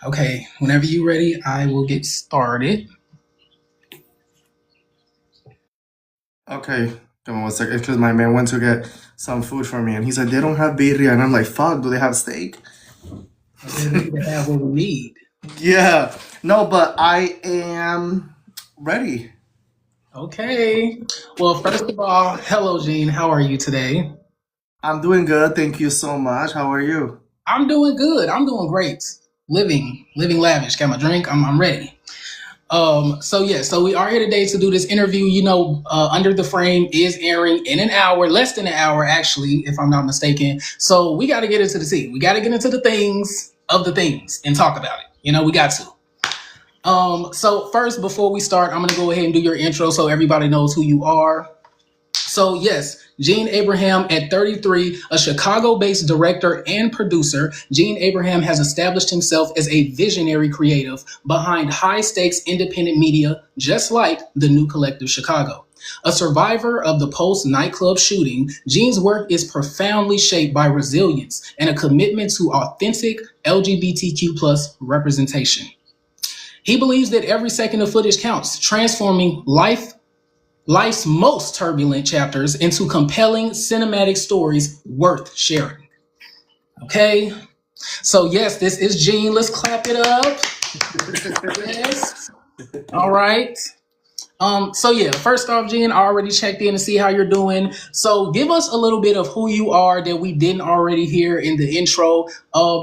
Okay, whenever you're ready, I will get started. Okay, give me one second, because my man went to get some food for me, and he said they don't have birria, and I'm like, fuck, do they have steak? Okay, we need to have what we need. Yeah, no, but I am ready. Okay. Well, first of all, hello, Jean. How are you today? I'm doing good, thank you so much. How are you? I'm doing good. I'm doing great. Living lavish. Got my drink. I'm ready. So we are here today to do this interview. Under the Frame is airing in an hour, less than an hour, actually, if I'm not mistaken. So we got to get into the tea. We got to get into the things of the things and talk about it. We got to. So first, before we start, I'm gonna go ahead and do your intro so everybody knows who you are. So yes, Gene Abraham at 33, a Chicago-based director and producer, Gene Abraham has established himself as a visionary creative behind high-stakes independent media, just like the New Collective Chicago. A survivor of the Pulse nightclub shooting, Gene's work is profoundly shaped by resilience and a commitment to authentic LGBTQ plus representation. He believes that every second of footage counts, transforming life's most turbulent chapters into compelling cinematic stories worth sharing. Okay? So yes, this is Gene. Let's clap it up. Yes. All right. So yeah, first off, Gene, I already checked in to see how you're doing. So give us a little bit of who you are that we didn't already hear in the intro.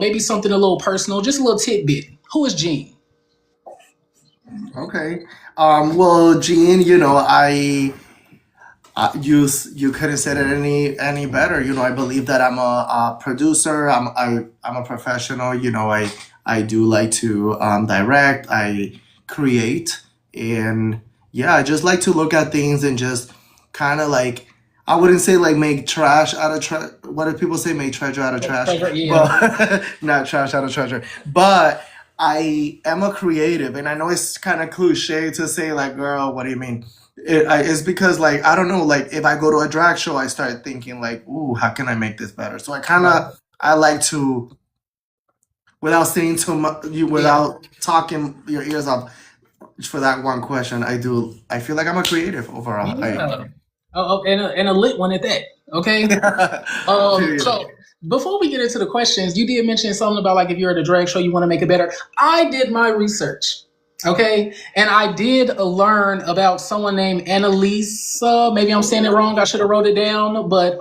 Maybe something a little personal, just a little tidbit. Who is Gene? Okay. Well, Gene, you couldn't said it any better. I believe that I'm a producer. I'm a professional. I do like to direct. I create, and yeah, I just like to look at things and just kind of like, I wouldn't say like make trash out of trash. What do people say? Make treasure out of trash, Yeah. but not trash out of treasure. But I am a creative, and I know it's kind of cliche to say like, girl, what do you mean? It's because like I don't know, like if I go to a drag show, I start thinking like, ooh, how can I make this better? So I like to, without saying too much, Yeah. without talking your ears off, for that one question, I feel like I'm a creative overall. Yeah. And a lit one at that. Okay. Period. So before we get into the questions, you did mention something about like if you're at a drag show, you want to make it better. I did my research. Okay. And I did learn about someone named Annalise. Maybe I'm saying it wrong. I should have wrote it down. But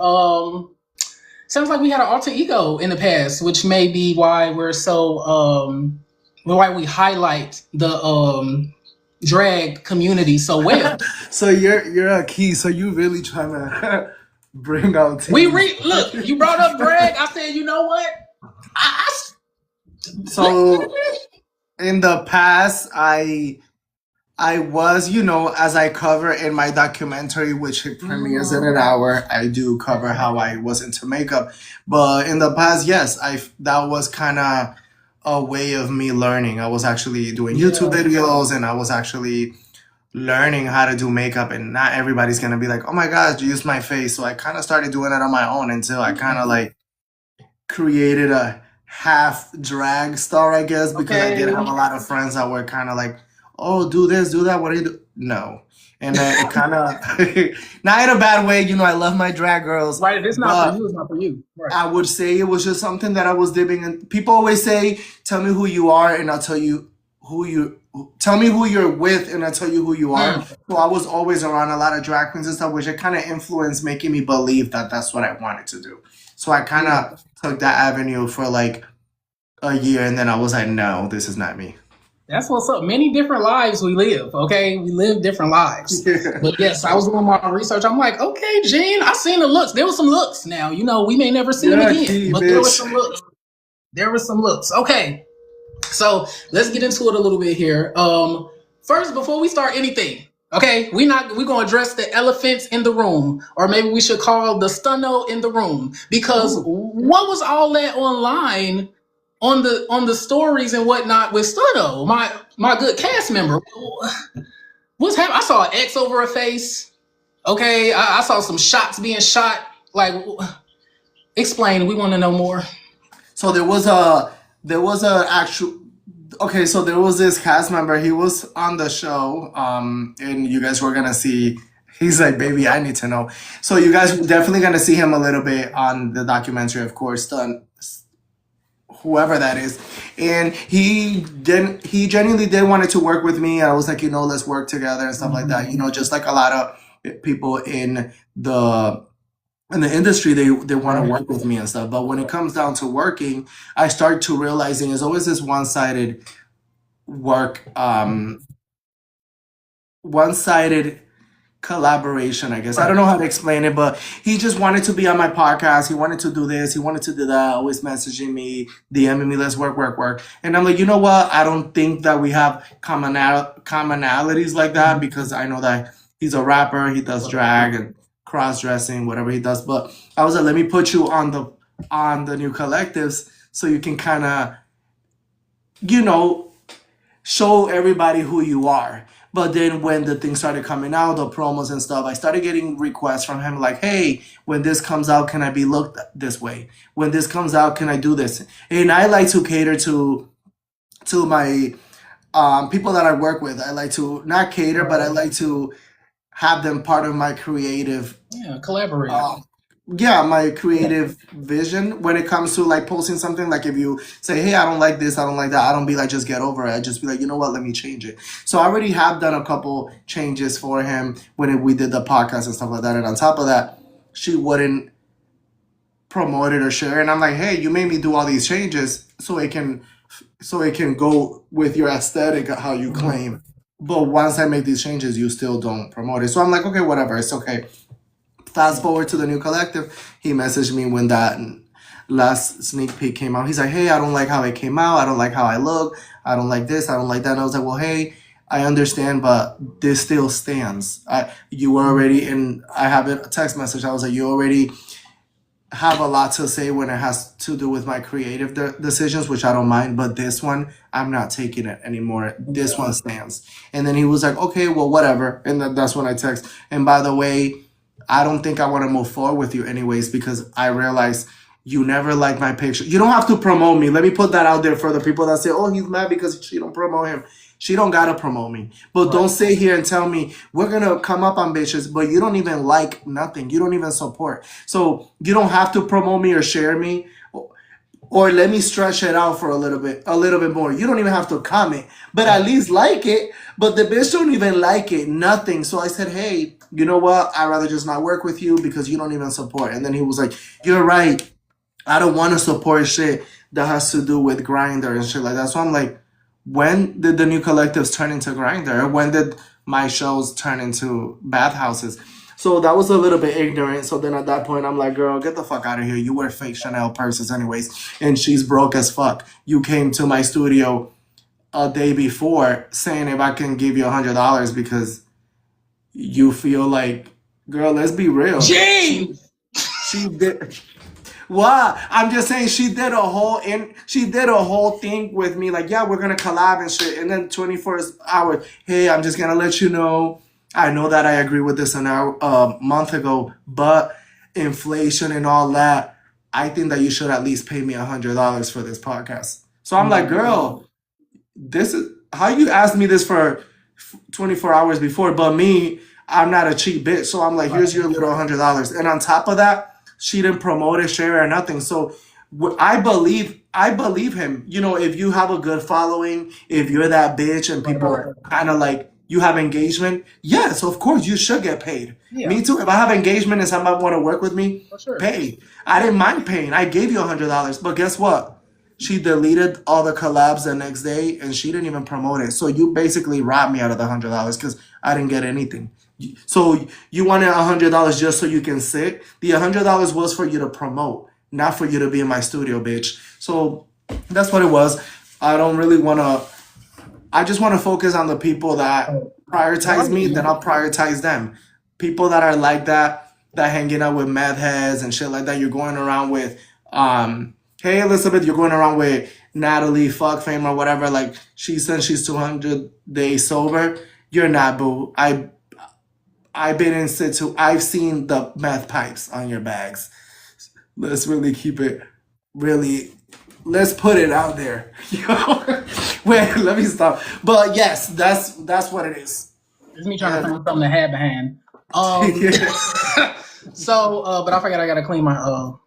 sounds like we had an alter ego in the past, which may be why we're so why we highlight the drag community so well. So you're a key. So you really trying to bring out teams. Look, you brought up drag. I said, you know what? I So in the past, I was, as I cover in my documentary, which premieres in an hour, I do cover how I was into makeup. But in the past, yes, I that was kind of a way of me learning. I was actually doing YouTube yeah. videos, and I was actually learning how to do makeup. And not everybody's gonna be like, "Oh my gosh, you used my face." So I kind of started doing it on my own until I kind of like created a half drag star, I guess, because I did Okay. have a lot of friends that were kind of like, "Oh, do this, do that. What do you do?" No, and then it kind of, not in a bad way. I love my drag girls, Right. It's not for but you. It's not for you. Right. I would say it was just something that I was dipping in. People always say, "Tell me who you are, and I'll tell you who you." Tell me who you're with, and I'll tell you who you are. Mm. So I was always around a lot of drag queens and stuff, which it kind of influenced, making me believe that that's what I wanted to do. So I kind Yeah. of took that avenue for like a year, and then I was like, no, this is not me. That's what's up. Many different lives we live. Okay. We live different lives. But yes, I was doing my research. I'm like, okay, Gene, I seen the looks. There were some looks. Now, we may never see them Yeah, again, key, but there were bitch. some looks. There were some looks. Okay. So let's get into it a little bit here. First, before we start anything, okay, we're gonna address the elephants in the room, or maybe we should call the stunno in the room, because Ooh. what was all that online on the stories and whatnot with Stunno, my good cast member? What's happening? I saw an X over her face. Okay, I saw some shots being shot. Like, explain. We want to know more. So there was a actual Okay, so there was this cast member. He was on the show, and you guys were gonna see. He's like, baby, I need to know. So you guys were definitely gonna see him a little bit on the documentary, of course, done whoever that is. And he didn't. He genuinely did wanted to work with me. I was like, let's work together and stuff like that. Just like a lot of people in the industry, they want to Right. work with me and stuff. But when it comes down to working, I start to realizing it's always this one-sided work, one-sided collaboration, I guess. I don't Right. know how to explain it, but he just wanted to be on my podcast. He wanted to do this. He wanted to do that. Always messaging me, DMing me, let's work, work, work. And I'm like, you know what? I don't think that we have commonalities like that because I know that he's a rapper. He does drag and cross dressing, whatever he does. But I was like, let me put you on the new collectives so you can kind of, you know, show everybody who you are. But then when the things started coming out, the promos and stuff, I started getting requests from him like, hey, when this comes out, can I be looked this way? When this comes out, can I do this? And I like to cater to my people that I work with. I like to not cater, but I Right. like to have them part of my creative Yeah, collaborate. uh, yeah, my creative vision when it comes to like posting something. Like if you say, hey, I don't like this, I don't like that, I don't be like, just get over it. I just be like, you know what, let me change it. So I already have done a couple changes for him when we did the podcast and stuff like that. And on top of that, she wouldn't promote it or share it. And I'm like, hey, you made me do all these changes so it can go with your aesthetic how you Mhm. claim. But once I make these changes, you still don't promote it. So I'm like, okay, whatever, it's okay. Fast forward to the new collective, he messaged me when that last sneak peek came out. He's like, hey, I don't like how it came out. I don't like how I look. I don't like this. I don't like that. And I was like, well, hey, I understand, but this still stands. You were already in, I have a text message. I was like, you already have a lot to say when it has to do with my creative decisions, which I don't mind. But this one, I'm not taking it anymore. This Yeah. one stands. And then he was like, okay, well, whatever. And that's when I text. And by the way, I don't think I want to move forward with you anyways because I realize you never like my picture. You don't have to promote me. Let me put that out there for the people that say, "Oh, he's mad because she don't promote him." She don't gotta promote me. But Right. don't sit here and tell me we're gonna come up on bitches, but you don't even like nothing. You don't even support. So you don't have to promote me or share me or let me stretch it out for a little bit more. You don't even have to comment, but at least like it. But the bitch don't even like it, nothing. So I said, hey, you know what? I'd rather just not work with you because you don't even support. And then he was like, you're right. I don't want to support shit that has to do with grinder and shit like that. So I'm like, when did the new collectives turn into grinder? When did my shows turn into bathhouses? So that was a little bit ignorant. So then at that point, I'm like, girl, get the fuck out of here. You wear fake Chanel purses, anyways. And she's broke as fuck. You came to my studio a day before saying if I can give you $100 because you feel like, girl, let's be real. James. She did. Wow, I'm just saying she did a whole thing with me like, yeah, we're gonna collab and shit. And then 24 hours, hey, I'm just gonna let you know. I know that I agree with this a month ago, but inflation and all that, I think that you should at least pay me $100 for this podcast. So I'm like, girl, this is how you asked me this for 24 hours before, but me, I'm not a cheap bitch. So I'm like, Right. here's your little $100. And on top of that, she didn't promote it, share it, or nothing. So I believe him. If you have a good following, if you're that bitch and Right. people Right. kind of like you have engagement, yes, of course you should get paid. Yeah, Me too. If I have engagement and somebody want to work with me, for sure. pay. I didn't mind paying. I gave you $100, but guess what? She deleted all the collabs the next day and she didn't even promote it. So you basically robbed me out of the $100 because I didn't get anything. So you wanted $100 just so you can sit. The $100 was for you to promote, not for you to be in my studio, bitch. So that's what it was. I don't really want to. I just want to focus on the people that prioritize me. Then I'll prioritize them. People that are like that hanging out with meth heads and shit like that. You're going around with, hey Elizabeth, you're going around with Natalie, fuck fame or whatever. Like she said, she's 200 days sober. You're not, boo. I've been in situ. I've seen the meth pipes on your bags. Let's really keep it really. let's put it out there. Wait, let me stop. But yes, that's what it is. It's me trying to And find something to have behind. Um, so, but I forgot I gotta clean my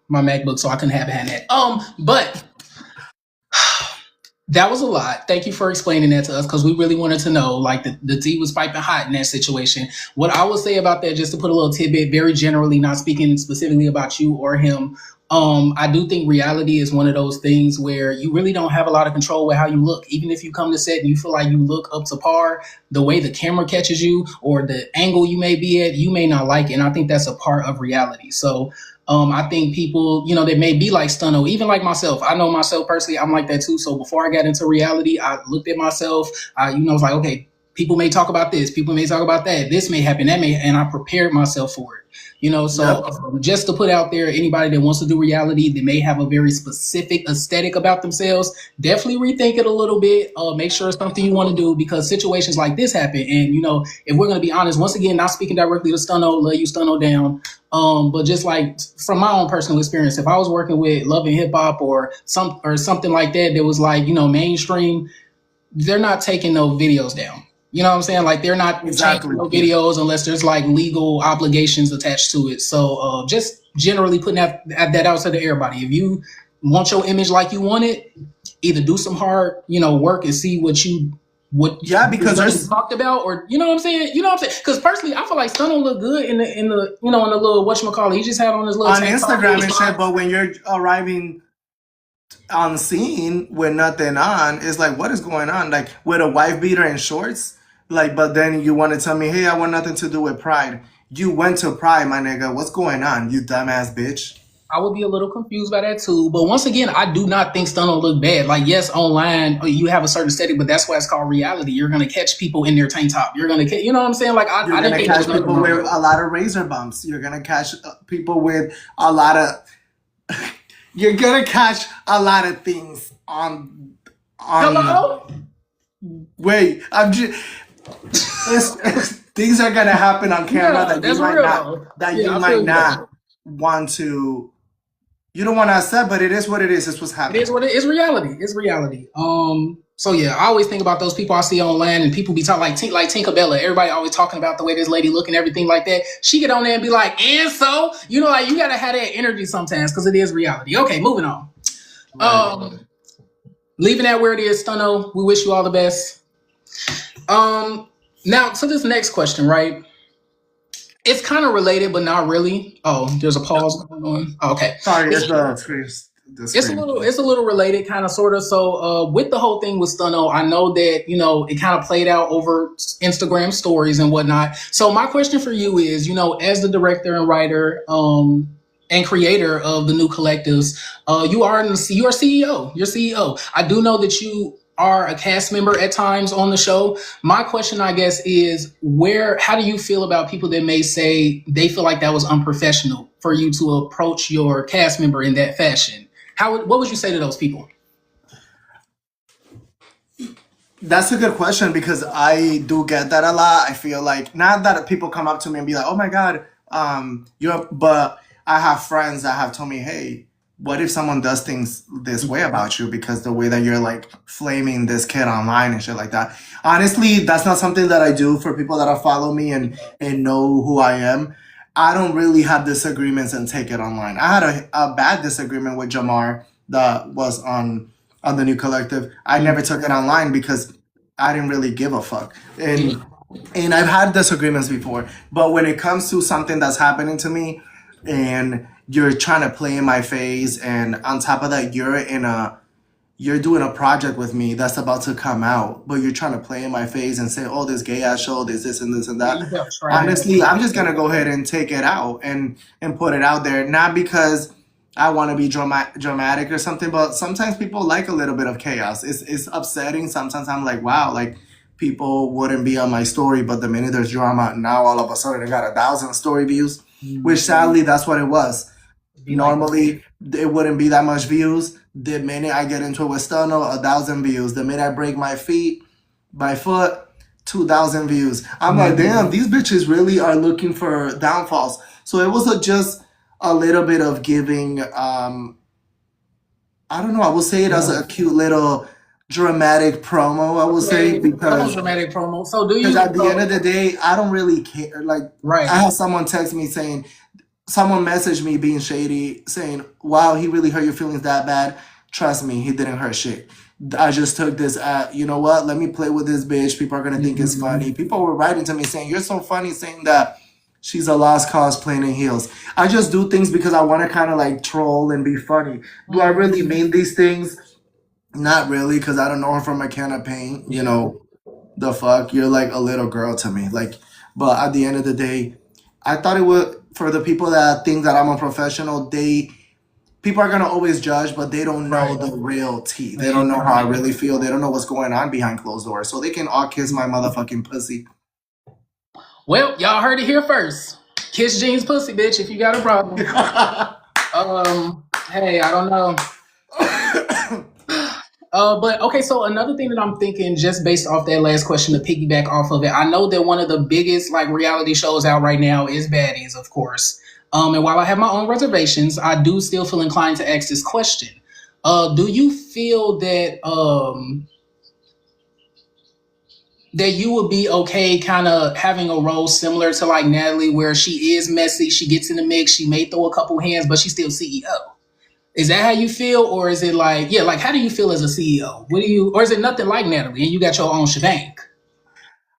MacBook, so I couldn't have behind that. But that was a lot. Thank you for explaining that to us because we really wanted to know. Like the tea was piping hot in that situation. What I will say about that, just to put a little tidbit, very generally, not speaking specifically about you or him. I do think reality is one of those things where you really don't have a lot of control with how you look. Even if you come to set and you feel like you look up to par, the way the camera catches you or the angle you may be at, you may not like it. And I think that's a part of reality. So I think people, they may be like Stunno, even like myself. I know myself personally, I'm like that too. So before I got into reality, I looked at myself. Was like, okay, people may talk about this, people may talk about that. This may happen, that may, and I prepared myself for it. So yep. just to put out there, anybody that wants to do reality, they may have a very specific aesthetic about themselves. Definitely rethink it a little bit. Make sure it's something you want to do because situations like this happen. And if we're going to be honest, once again, not speaking directly to Stunno, love you, Stunno down. But just like from my own personal experience, if I was working with Love and Hip Hop or something like that was like mainstream, they're not taking no videos down. You know what I'm saying? Like they're not Exactly. taking no videos unless there's like legal obligations attached to it. So just generally putting that out to everybody. If you want your image like you want it, either do some hard work and see what because there's talked about, or what I'm saying. Because personally, I feel like Stunno look good in the little whatchamacallit he just had on his little on Instagram and shit. But when you're arriving on scene with nothing on, it's like, what is going on? Like with a wife beater and shorts. Like, but then you want to tell me, hey, I want nothing to do with Pride. You went to Pride, my nigga. What's going on, you dumbass bitch? I would be a little confused by that too. But once again, I do not think Stunno look bad. Like, yes, online you have a certain aesthetic, but that's why it's called reality. You're gonna catch people in their tank top. You're gonna, you know what I'm saying? Like, You're gonna catch people with a lot of razor bumps. You're gonna catch people with a lot of. You're gonna catch a lot of things on. Hello? Wait, I'm just. Things are gonna happen on camera that you might not want to. You don't want to accept, but it is what it is. It's what's happening. It is what it is. Reality. It's reality. So yeah, I always think about those people I see online, and people be talking like Tinkerbella. Everybody always talking about the way this lady look and everything like that. She get on there and be like, and so like you gotta have that energy sometimes because it is reality. Okay, moving on. Leaving that where it is, Stunno. We wish you all the best. Now to this next question, right? It's kind of related, but not really. Oh, there's a pause going on. Oh, okay. Sorry, it's the screen. It's a little related, kind of, sort of. So, with the whole thing with Stunno, I know that it kind of played out over Instagram stories and whatnot. So, my question for you is, as the director and writer, and creator of the new collectives, you're CEO. You're CEO. I do know that you are a cast member at times on the show. My question, I guess, is how do you feel about people that may say they feel like that was unprofessional for you to approach your cast member in that fashion? What would you say to those people? That's a good question because I do get that a lot. I feel like not that people come up to me and be like, "Oh my God, but I have friends that have told me, hey, what if someone does things this way about you because the way that you're like flaming this kid online and shit like that." Honestly, that's not something that I do for people that follow me and know who I am. I don't really have disagreements and take it online. I had a bad disagreement with Jamar that was on the new collective. I never took it online because I didn't really give a fuck. And I've had disagreements before. But when it comes to something that's happening to me and you're trying to play in my face, and on top of that, you're doing a project with me that's about to come out, but you're trying to play in my face and say, "Oh, this gay ass show, this and this and that." Honestly, I'm just gonna go ahead and take it out and put it out there, not because I want to be dramatic or something, but sometimes people like a little bit of chaos. It's upsetting. Sometimes I'm like, wow, like people wouldn't be on my story, but the minute there's drama, now all of a sudden I got 1,000 story views, which sadly that's what it was. Normally, it wouldn't be that much views. The minute I get into it with Stunno, 1,000 views. The minute I break my foot, 2,000 views. I'm like, damn, these bitches really are looking for downfalls. So it was just a little bit of giving I don't know. I will say it as Yeah. a cute little dramatic promo. I will say Okay, little because dramatic promo. So do because you? at the end of the day, I don't really care. Like I Right. had someone text me saying, someone messaged me being shady, saying, "Wow, he really hurt your feelings that bad." Trust me, he didn't hurt shit. I just took this. You know what? Let me play with this bitch. People are gonna think it's Mhm. funny. People were writing to me saying, "You're so funny," saying that she's a lost cause playing in heels. I just do things because I want to kind of like troll and be funny. Do I really Mhm. mean these things? Not really, because I don't know her from a can of paint. You Yeah. know, the fuck? You're like a little girl to me. Like, but at the end of the day, I thought it would for the people that think that I'm a professional, they people are gonna always judge, but they don't know Right. the real tea. They don't know how I Exactly. really feel. They don't know what's going on behind closed doors. So they can all kiss my motherfucking pussy. Well, y'all heard it here first. Kiss Jean's pussy, bitch, if you got a problem. Hey, I don't know. But okay, so another thing that I'm thinking, just based off that last question, to piggyback off of it, I know that one of the biggest like reality shows out right now is Baddies, of course. And while I have my own reservations, I do still feel inclined to ask this question. Do you feel that you would be okay kind of having a role similar to like Natalie, where she is messy, she gets in the mix, she may throw a couple hands, but she's still CEO? Is that how you feel, or is it like, yeah, like how do you feel as a CEO? What do you, or is it nothing like Natalie and you got your own shebang?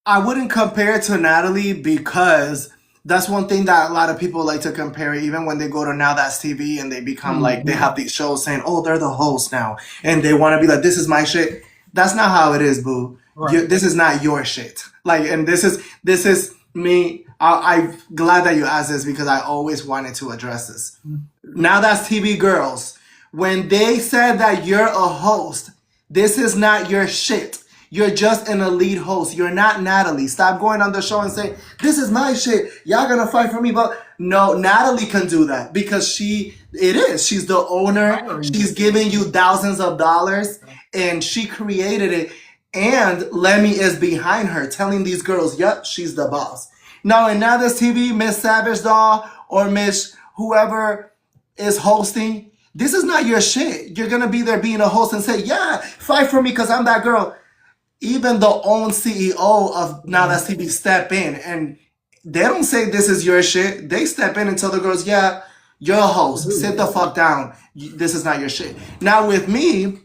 I wouldn't compare it to Natalie because that's one thing that a lot of people like to compare, even when they go to Now That's TV and they become like, they Mhm. have these shows saying, oh, they're the host now. And they want to be like, this is my shit. That's not how it is, boo. Right. This is not your shit. Like, and this is me. I'm glad that you asked this because I always wanted to address this. Now That's TV girls. When they said that you're a host, this is not your shit. You're just an elite host. You're not Natalie. Stop going on the show and say, this is my shit. Y'all gonna fight for me. But no, Natalie can do that because it is. She's the owner. Hiring. She's giving you thousands of dollars and she created it. And Lemmy is behind her telling these girls, yep, she's the boss. Now, in Now This TV, Miss Savage Doll or Miss whoever is hosting, this is not your shit. You're gonna be there being a host and say, yeah, fight for me because I'm that girl. Even the own CEO of Now That's TV step in and they don't say this is your shit. They step in and tell the girls, yeah, you're a host. Sit the fuck down. This is not your shit. Now with me,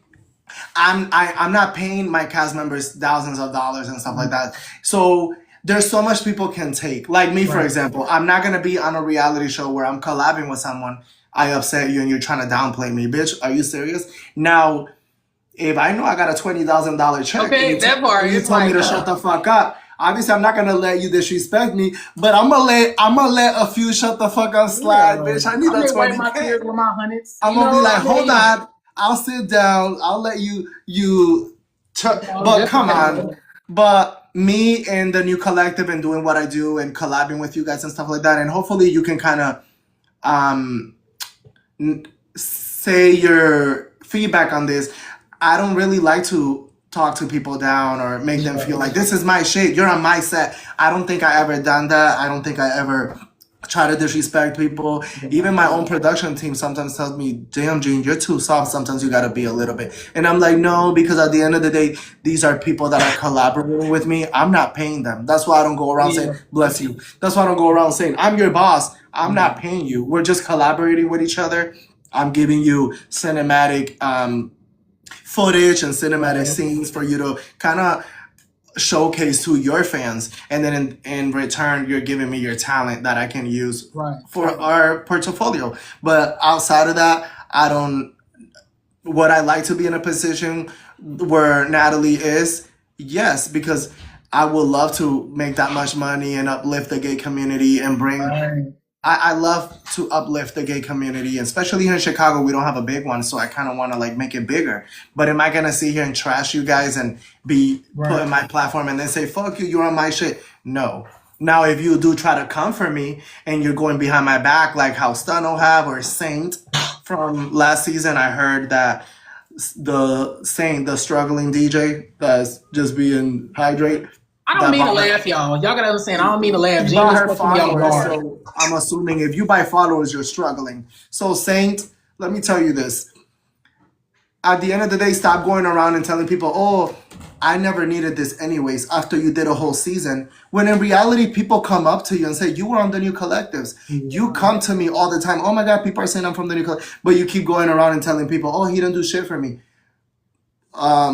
I'm not paying my cast members thousands of dollars and stuff like that. So there's so much people can take. Like me, for Right. example, I'm not gonna be on a reality show where I'm collabing with someone. I upset you and you're trying to downplay me, bitch. Are you serious? Now, if I know I got a $20,000 check and Okay, that part, and you it's told me like, to shut the fuck up, obviously I'm not gonna let you disrespect me, but I'm gonna let a few shut the fuck up slide, yeah. bitch. I need I that may wipe my 20K. tears with my hundreds. I'm You gonna be know, like, I hold mean, on, I'll sit down, I'll let you. But just a come on, table. but me and the new collective and doing what I do and collabing with you guys and stuff like that, and hopefully you can kind of um say your feedback on this. I don't really like to talk to people down or make them feel Yeah. like this is my shit. You're on my set. I don't think I ever done that. I don't think I ever try to disrespect people. Even my own production team sometimes tells me, damn, Gene, you're too soft. Sometimes you got to be a little bit. And I'm like, no, because at the end of the day, these are people that are collaborating with me. I'm not paying them. That's why I don't go around saying, Yeah. bless you. That's why I don't go around saying, I'm your boss. I'm not Mhm. paying you. We're just collaborating with each other. I'm giving you cinematic footage and cinematic Right. scenes for you to kind of showcase to your fans, and then in return you're giving me your talent that I can use Right. for our portfolio. But outside of that, I don't. Would I like to be in a position where Natalie is? Yes, because I would love to make that much money and uplift the gay community and bring. Right. I love to uplift the gay community, especially here in Chicago. We don't have a big one, so I kind of want to like make it bigger. But am I gonna sit here and trash you guys and be Right. putting my platform and then say fuck you, you're on my shit? No. Now, if you do try to come for me and you're going behind my back, like how Stunno have or Saint from last season, I heard that the Saint, the struggling DJ that's just being hydrate, I don't that mean to bought her laugh, y'all. Y'all gotta understand. I don't mean to laugh. she Gene bought is her catching me off followers, guard. so I'm assuming if you buy followers, you're struggling. So, Saint, let me tell you this. at the end of the day, stop going around and telling people, oh, I never needed this anyways after you did a whole season. When in reality, people come up to you and say, you were on the new collectives. You come to me all the time. Oh my God, people are saying I'm from the new collective. But you keep going around and telling people, oh, he didn't do shit for me. I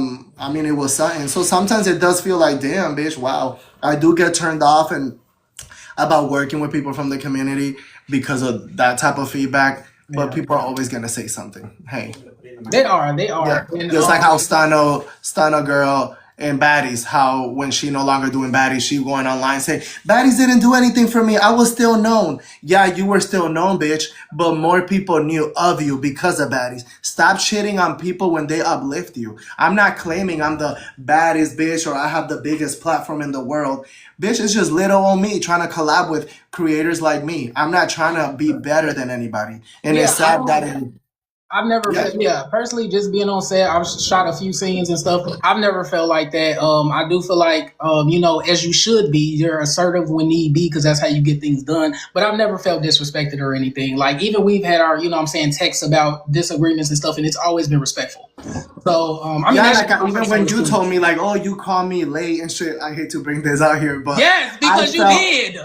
mean, it was something. So sometimes it does feel like, damn, bitch, wow. I do get turned off and about working with people from the community because of that type of feedback. But people are always gonna say something. Hey, They are. yeah, And just like how Stano girl and Baddies, how when she no longer doing Baddies, she going online saying Baddies didn't do anything for me. I was still known. Yeah, you were still known, bitch, but more people knew of you because of Baddies. Stop shitting on people when they uplift you. I'm not claiming I'm the baddest bitch or I have the biggest platform in the world. Bitch, it's just little old me trying to collab with creators like me. I'm not trying to be better than anybody. And yeah, it's sad that it, I've never yeah. felt, yeah, personally, just being on set, I've shot a few scenes and stuff. I've never felt like that. I do feel like, as you should be, you're assertive when need be, because that's how you get things done. But I've never felt disrespected or anything. Like, even we've had our, texts about disagreements and stuff, and it's always been respectful. So, Yeah, that's like even when you told me like, oh, you call me late and shit. I hate to bring this out here, but yes, I because you felt, did.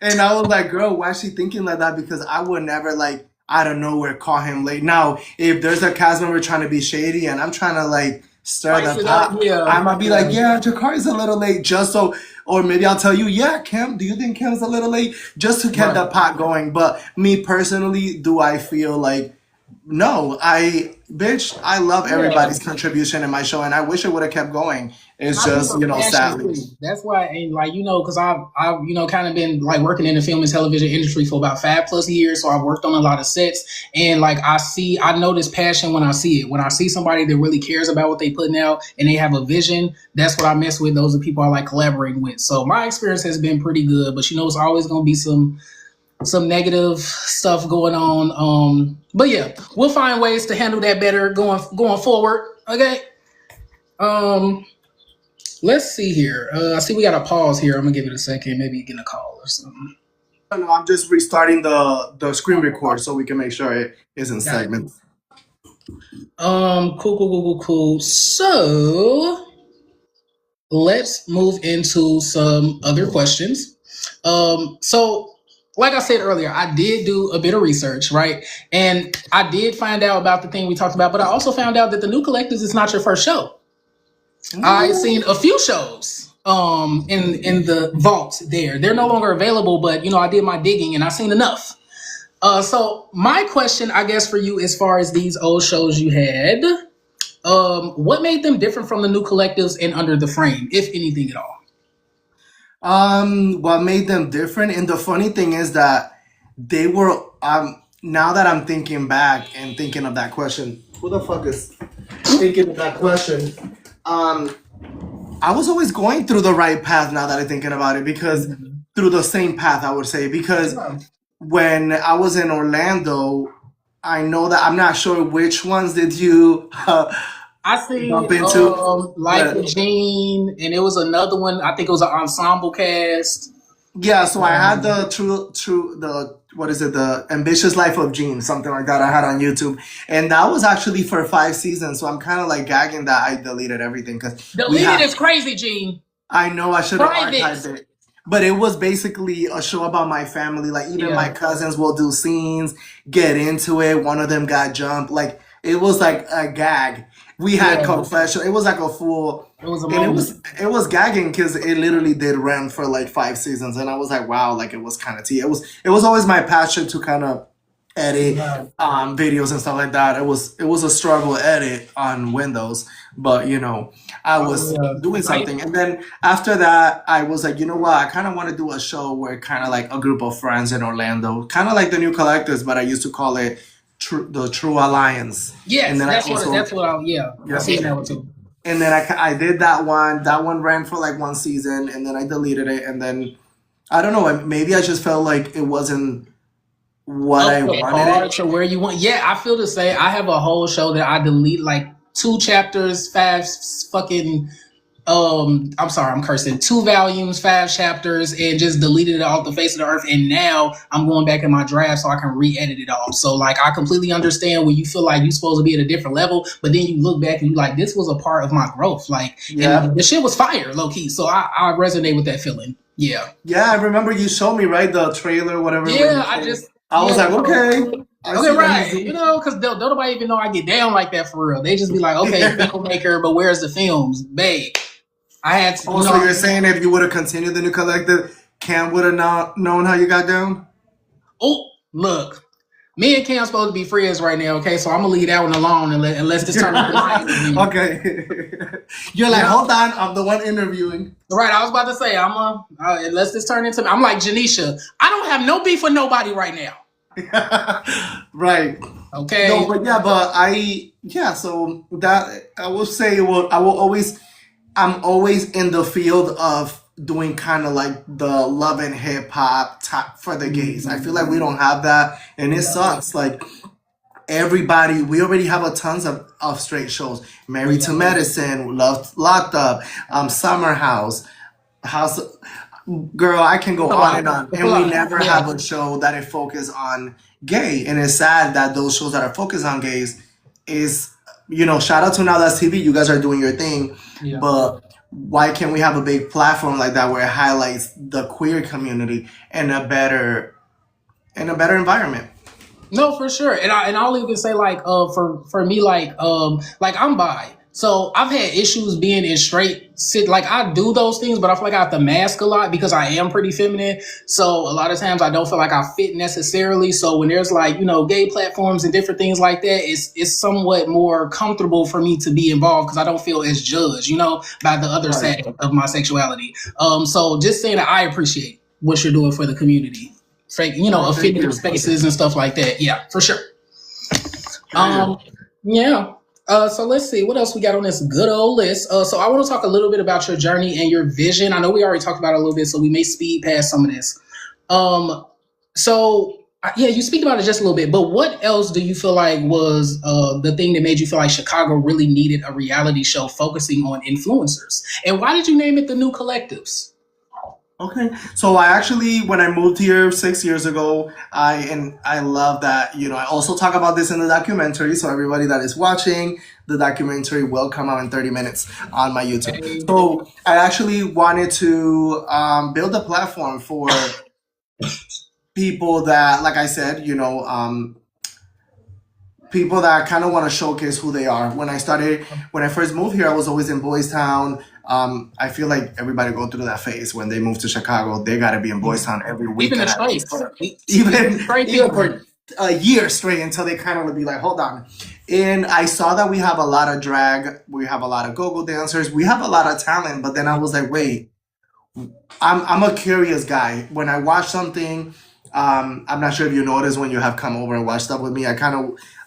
and I was like, girl, why is she thinking like that? Because I would never like out of nowhere call him late. Now, if there's a cast member trying to be shady and I'm trying to like stir Spice the it up, pot, yeah, I might be yeah. like, yeah, Jakari's a little late, just so, or maybe I'll tell you, yeah, Kim, do you think Kim's a little late, just to get the Right. pot going? But me personally, do I feel like no, bitch, I love Yeah. everybody's contribution in my show, and I wish it would have kept going. It's My just, people are passionate sadly. too. That's why, and like because I've kind of been like working in the film and television industry for about 5+ years. So I've worked on a lot of sets, and like I know this passion when I see it. When I see somebody that really cares about what they putting out and they have a vision, that's what I mess with. Those are people I like collaborating with. So my experience has been pretty good, but it's always gonna be some negative stuff going on. But yeah, we'll find ways to handle that better going forward. Okay. Um, let's see here. I see we got a pause here. I'm gonna give it a second. Maybe getting a call or something. No, I'm just restarting the screen record so we can make sure it is in Got it. segments. Cool. So let's move into some other questions. So like I said earlier, I did do a bit of research, right? And I did find out about the thing we talked about, but I also found out that the New Collectives is not your first show. I've seen a few shows in the vault there. They're no longer available, but I did my digging and I seen enough. So my question, I guess, for you, as far as these old shows you had, what made them different from the New Collectives and Under the Frame, if anything at all? What made them different? And the funny thing is that they were now that I'm thinking back and thinking of that question, who the fuck is thinking of that question? I was always going through the right path now that I'm thinking about it, because through the same path, I would say, because when I was in Orlando, I know that I'm not sure which ones did you I see bump into. Life But with Gene, and it was another one. I think it was an ensemble cast. yeah, so I had the what is it, the Ambitious Life of Gene, something like that I had on YouTube. And that was actually for 5 seasons. So I'm kind of like gagging that I deleted everything because Deleted is crazy, Gene. I know I should have Private. archived it. But it was basically a show about my family. Like even my cousins will do scenes, get into it. One of them got jumped. Like it was like a gag. We had confession. It was like a full. It was a And it was gagging because it literally did run for like 5 seasons, and I was like, wow, like it was kind of tea. It was always my passion to kind of edit videos and stuff like that. It was a struggle edit on Windows, but I was doing something, and then after that, I was like, you know what, I kind of want to do a show where kind of like a group of friends in Orlando, kind of like the New Collectors, but I used to call it the True Alliance. Yes, And then that's what I seen that one too. And then I did that one. That one ran for like 1 season, and then I deleted it. And then I don't know. Maybe I just felt like it wasn't what I wanted it. To where you want. Yeah, I feel the same. I have a whole show that I delete like 2 chapters, 5 fucking I'm sorry, I'm cursing, 2 volumes, 5 chapters, and just deleted it off the face of the earth. And now I'm going back in my draft so I can re-edit it all. So like I completely understand when you feel like you're supposed to be at a different level, but then you look back and you like, this was a part of my growth. Like, Yeah. and the shit was fire, low key. So I resonate with that feeling. Yeah. Yeah, I remember you showed me, right, the trailer, whatever. Yeah, I just I was yeah, like, okay. I okay, see what right. he's You doing. know, because don't nobody even know I get down like that for real. They just be like, okay, filmmaker, but where's the films, babe? I had to, Oh, so you're saying if you would have continued the New Collective, Cam would have not known how you got down? Oh, look, me and Cam supposed to be friends right now, okay? So I'm gonna leave that one alone unless this turn into Okay. You're like, hold on, I'm the one interviewing. Right, I was about to say, unless this turn into, I'm like Janisha. I don't have no beef with nobody right now. Right. Okay. No, but yeah, so that I will say, well, I'm always in the field of doing kind of like the love and hip hop type for the gays. I feel like we don't have that, and it sucks. Like everybody, we already have a tons of straight shows. Married to Medicine, Love Locked Up, Summer House. Girl, I can go on and on. And we never have a show that is focused on gay. And it's sad that those shows that are focused on gays is, shout out to Now That's TV. You guys are doing your thing. Yeah. But why can't we have a big platform like that where it highlights the queer community in a better environment? No, for sure. And I'll even say like for me like I'm bi. So I've had issues being in straight sit, like I do those things, but I feel like I have to mask a lot because I am pretty feminine. So a lot of times I don't feel like I fit necessarily. So when there's like, gay platforms and different things like that, it's somewhat more comfortable for me to be involved because I don't feel as judged, by the other side of my sexuality. So just saying that I appreciate what you're doing for the community. Affiliate spaces and stuff like that. Yeah, for sure. Yeah. So let's see what else we got on this good old list. So I want to talk a little bit about your journey and your vision. I know we already talked about it a little bit, so we may speed past some of this. You speak about it just a little bit, but what else do you feel like was the thing that made you feel like Chicago really needed a reality show focusing on influencers? And why did you name it The New Collectives? Okay, so I actually, when I moved here 6 years ago, I love that, I also talk about this in the documentary. So everybody that is watching, the documentary will come out in 30 minutes on my YouTube. So I actually wanted to build a platform for people that, like I said, people that kind of want to showcase who they are. When I first moved here, I was always in Boys Town. I feel like everybody go through that phase when they move to Chicago. They got to be in Boys Town every weekend. Even for a year straight until they kind of be like, hold on. And I saw that we have a lot of drag. We have a lot of go-go dancers. We have a lot of talent. But then I was like, wait, I'm a curious guy. When I watch something, I'm not sure if you notice when you have come over and watched stuff with me,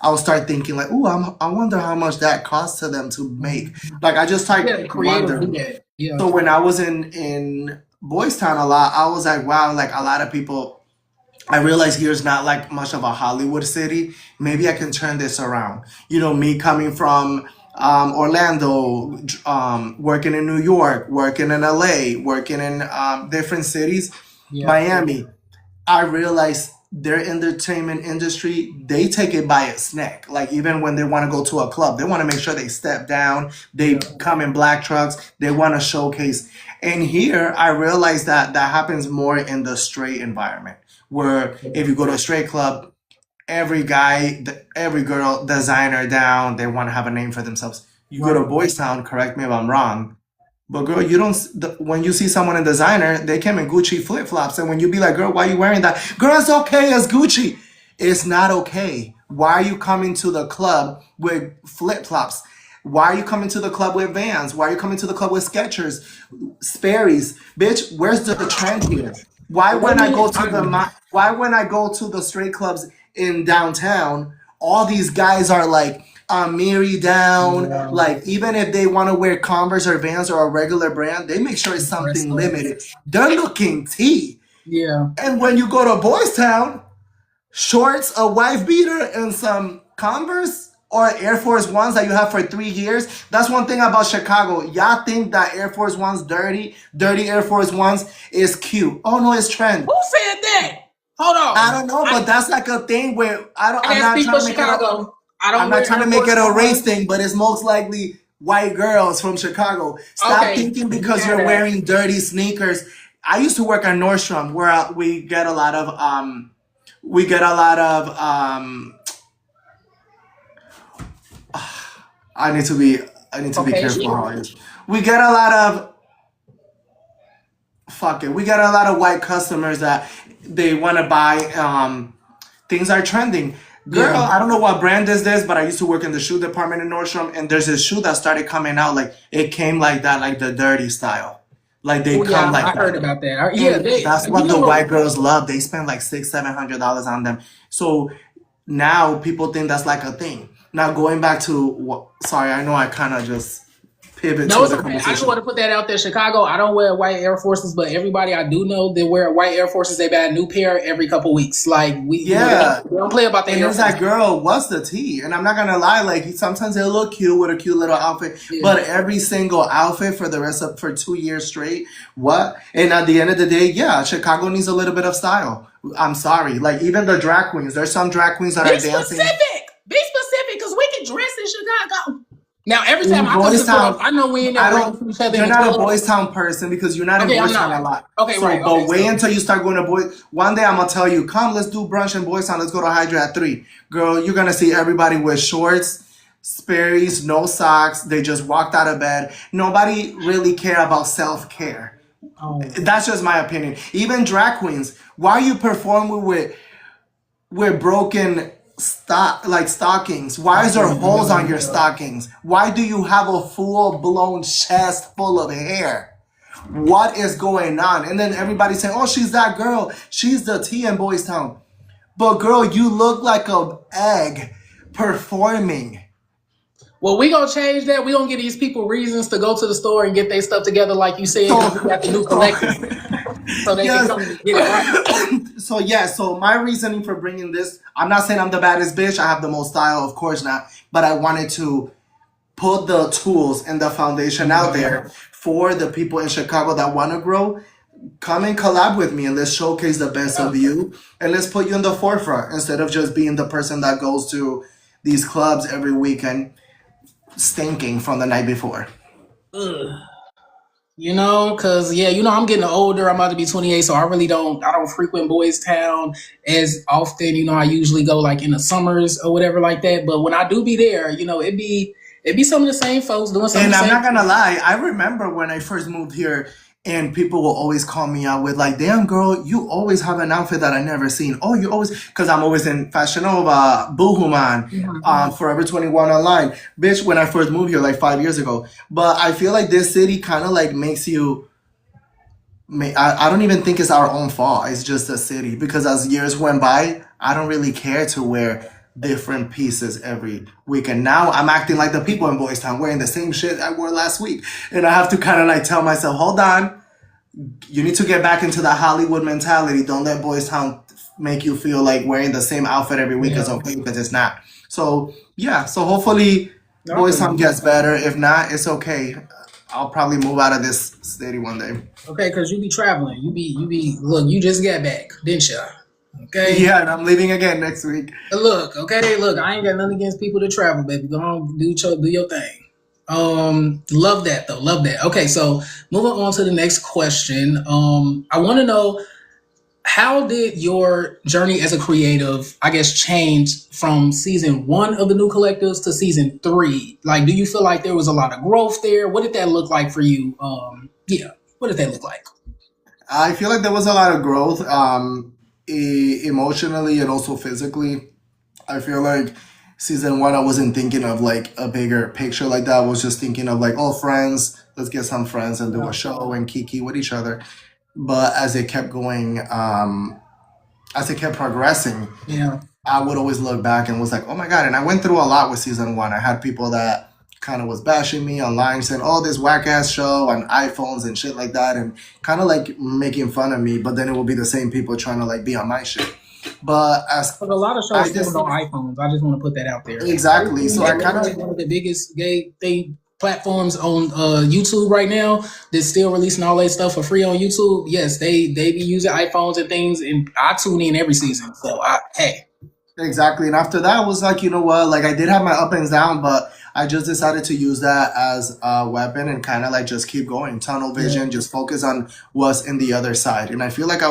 I'll start thinking like, ooh, I wonder how much that costs to them to make. Like I just type wonder. Yeah. So when I was in Boys Town a lot, I was like, wow, like a lot of people, I realized here's not like much of a Hollywood city. Maybe I can turn this around. Me coming from Orlando, working in New York, working in LA, working in different cities, Miami. I realized their entertainment industry, they take it by its neck. Like even when they want to go to a club, they want to make sure they step down. They come in black trucks. They want to showcase. And here I realized that happens more in the straight environment, where if you go to a straight club, every guy, every girl, designer down, they want to have a name for themselves. You go to Boys Town, correct me if I'm wrong, but girl, you don't. When you see someone in designer, they came in Gucci flip flops, and when you be like, "Girl, why are you wearing that?" Girl, it's okay, it's Gucci. It's not okay. Why are you coming to the club with flip flops? Why are you coming to the club with Vans? Why are you coming to the club with Skechers, Sperry's? Bitch, where's the trend here? Why when I go to the straight clubs in downtown, all these guys are like Miri down. Yeah. Like even if they want to wear Converse or Vans or a regular brand, they make sure it's something limited. They're looking T. Yeah. And when you go to Boys Town, shorts, a wife beater, and some Converse, or Air Force Ones that you have for 3 years. That's one thing about Chicago. Y'all think that Air Force Ones dirty Air Force Ones is cute. Oh no, it's trend. Who said that? Hold on. I don't know, but that's like a thing where I'm not people trying to make Chicago. I'm not trying to make it a race thing, but it's most likely white girls from Chicago. Stop thinking because you're wearing dirty sneakers. I used to work at Nordstrom where we get a lot of I need to be careful how I use. We get a lot of We get a lot of white customers that they want to buy things are trending. Girl, I don't know what brand is this, but I used to work in the shoe department in Nordstrom, and there's this shoe that started coming out like it came like that, like the dirty style. Like they come like I that. heard about that. That's what the white girls love. They spend like $600-$700 on them. So now people think that's like a thing. Now going back to sorry, I know I kind of just pivot to the conversation. I just want to put that out there. Chicago, I don't wear white Air Forces, but everybody I do know that wear white Air Forces, they buy a new pair every couple weeks. Like we don't play about that. And it's like, girl, what's the tea? And I'm not gonna lie, like sometimes they look cute with a cute little outfit, but every single outfit for 2 years straight, what? And at the end of the day, Chicago needs a little bit of style. I'm sorry, like even the drag queens. There's some drag queens that are dancing. Be specific, because we can dress in Chicago. Now, every time I come to Town, I know we ain't never each other. You're not a Boys Town person because you're not in Boys Town a lot. Okay, so, right. But wait until you start going to Boys. One day I'm going to tell you, come, let's do brunch in Boys Town. Let's go to Hydra at 3. Girl, you're going to see everybody with shorts, Sperry's, no socks. They just walked out of bed. Nobody really care about self-care. Oh. That's just my opinion. Even drag queens, why are you performing with broken stockings? Why is there holes on your stockings? Why do you have a full-blown chest full of hair? What is going on? And then everybody's saying, oh, she's that girl. She's the T in Boys Town. But girl, you look like an egg performing. Well, we gonna change that. We gonna give these people reasons to go to the store and get their stuff together, like you said. We got the new collective, so they can come and get it right. So my reasoning for bringing this, I'm not saying I'm the baddest bitch. I have the most style, of course not. But I wanted to put the tools and the foundation out there for the people in Chicago that want to grow. Come and collab with me and let's showcase the best of you, and let's put you in the forefront instead of just being the person that goes to these clubs every weekend stinking from the night before. You know, because I'm getting older. I'm about to be 28, so I don't frequent Boys Town as often. I usually go like in the summers or whatever like that. But when I do be there, it'd be some of the same folks doing something. And I'm not gonna lie, I remember when I first moved here, and people will always call me out with like, damn girl, you always have an outfit that I never seen. Oh, you always, because I'm always in Fashion Nova, Boohoo Man, Forever 21 online. Bitch, when I first moved here like 5 years ago. But I feel like this city kind of like makes you, I don't even think it's our own fault. It's just the city. Because as years went by, I don't really care to wear different pieces every week, and now I'm acting like the people in Boys Town, wearing the same shit I wore last week, and I have to kind of like tell myself, hold on, you need to get back into the Hollywood mentality. Don't let Boys Town make you feel like wearing the same outfit every week is okay, because it's not. So hopefully Boys Town gets better. If not, it's okay. I'll probably move out of this city one day. Okay, because you be traveling. Look, you just got back, didn't you? Okay. Yeah, and I'm leaving again next week. Look, I ain't got nothing against people to travel, baby. Go on, do your thing. Love that though. Love that. Okay, so moving on to the next question. I want to know, how did your journey as a creative, I guess, change from season 1 of the New Collectives to season 3? Like, do you feel like there was a lot of growth there? What did that look like for you? What did that look like? I feel like there was a lot of growth. Emotionally and also physically. I feel like season 1 I wasn't thinking of like a bigger picture like that. I was just thinking of like, oh, friends, let's get some friends and do a show and kiki with each other. But as it kept going, as it kept progressing, I would always look back and was like, oh my God. And I went through a lot with season 1. I had people that kind of was bashing me online, saying, oh, this whack ass show on iPhones and shit like that, and kind of like making fun of me. But then it will be the same people trying to like be on my shit. But as But a lot of I shows filmed just on iPhones. I just want to put that out there. exactly, Everything so I that kind looks of like one of the biggest gay thing platforms on YouTube right now that's still releasing all that stuff for free on YouTube. Yes, they be using iPhones and things, and I tune in every season. So hey, exactly. And after that, I was like, you know what? Like, I did have my up and down, but I just decided to use that as a weapon and kind of like just keep going. Tunnel yeah, vision, just focus on what's in the other side. And I feel like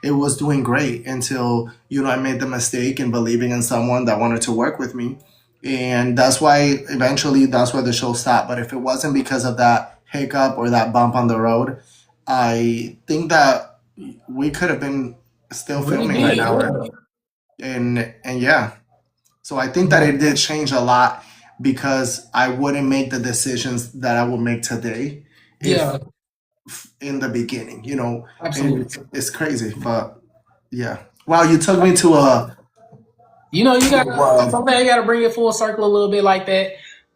it was doing great until, I made the mistake in believing in someone that wanted to work with me. And that's why eventually that's where the show stopped. But if it wasn't because of that hiccup or that bump on the road, I think that we could have been still really filming right big. now. Yeah, And yeah, so I think that yeah, it did change a lot because I wouldn't make the decisions that I would make today if yeah, in the beginning, and absolutely. it's crazy, but yeah. Wow, you took me to a You to got a world. sometimes you got to bring it full circle a little bit like that.